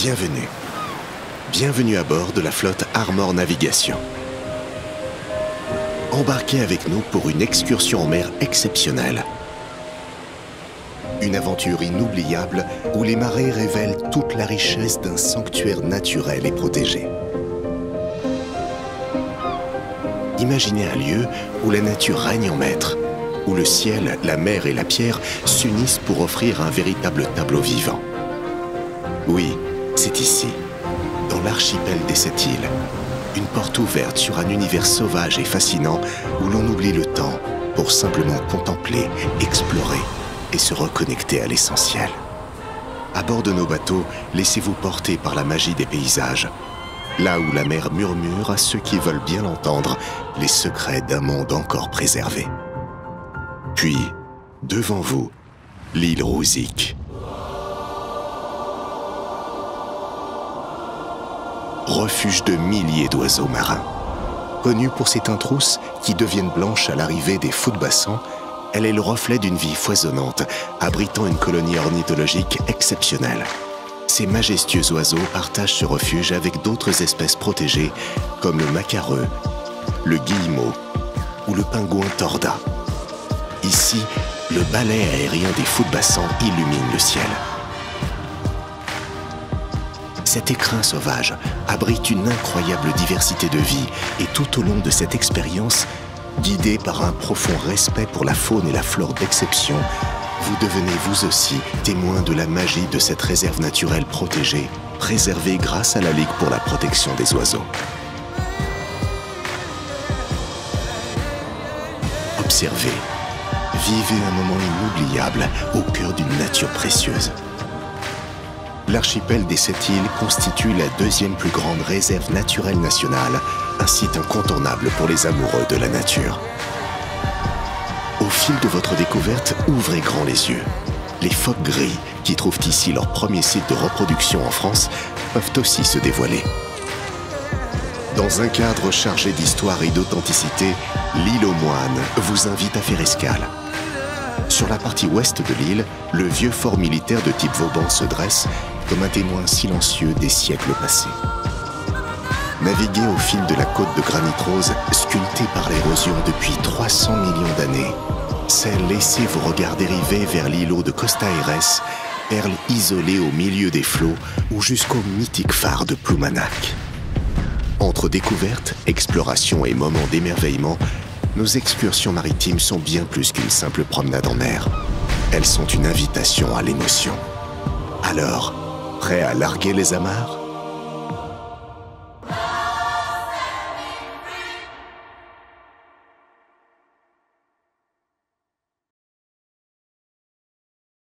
Bienvenue. Bienvenue à bord de la flotte Armor Navigation. Embarquez avec nous pour une excursion en mer exceptionnelle. Une aventure inoubliable où les marées révèlent toute la richesse d'un sanctuaire naturel et protégé. Imaginez un lieu où la nature règne en maître, où le ciel, la mer et la pierre s'unissent pour offrir un véritable tableau vivant. Oui, c'est ici, dans l'archipel des 7 îles, une porte ouverte sur un univers sauvage et fascinant où l'on oublie le temps pour simplement contempler, explorer et se reconnecter à l'essentiel. À bord de nos bateaux, laissez-vous porter par la magie des paysages, là où la mer murmure à ceux qui veulent bien l'entendre les secrets d'un monde encore préservé. Puis, devant vous, l'île Rouzik. Refuge de milliers d'oiseaux marins. Connue pour ses teintes rousses qui deviennent blanches à l'arrivée des fous de bassin, elle est le reflet d'une vie foisonnante, abritant une colonie ornithologique exceptionnelle. Ces majestueux oiseaux partagent ce refuge avec d'autres espèces protégées comme le macareux, le guillemot ou le pingouin torda. Ici, le balai aérien des fous de bassin illumine le ciel. Cet écrin sauvage abrite une incroyable diversité de vie et tout au long de cette expérience, guidé par un profond respect pour la faune et la flore d'exception, vous devenez vous aussi témoin de la magie de cette réserve naturelle protégée, préservée grâce à la Ligue pour la protection des oiseaux. Observez, vivez un moment inoubliable au cœur d'une nature précieuse. L'archipel des 7 îles constitue la deuxième plus grande réserve naturelle nationale, un site incontournable pour les amoureux de la nature. Au fil de votre découverte, ouvrez grand les yeux. Les phoques gris, qui trouvent ici leur premier site de reproduction en France, peuvent aussi se dévoiler. Dans un cadre chargé d'histoire et d'authenticité, l'île aux Moines vous invite à faire escale. Sur la partie ouest de l'île, le vieux fort militaire de type Vauban se dresse comme un témoin silencieux des siècles passés. Naviguez au fil de la côte de granit rose, sculptée par l'érosion depuis 300 millions d'années. C'est laisser vos regards dériver vers l'îlot de Costa Aires, perle isolée au milieu des flots, ou jusqu'au mythique phare de Ploumanac. Entre découvertes, explorations et moments d'émerveillement, nos excursions maritimes sont bien plus qu'une simple promenade en mer. Elles sont une invitation à l'émotion. Alors, prêt à larguer les amarres ?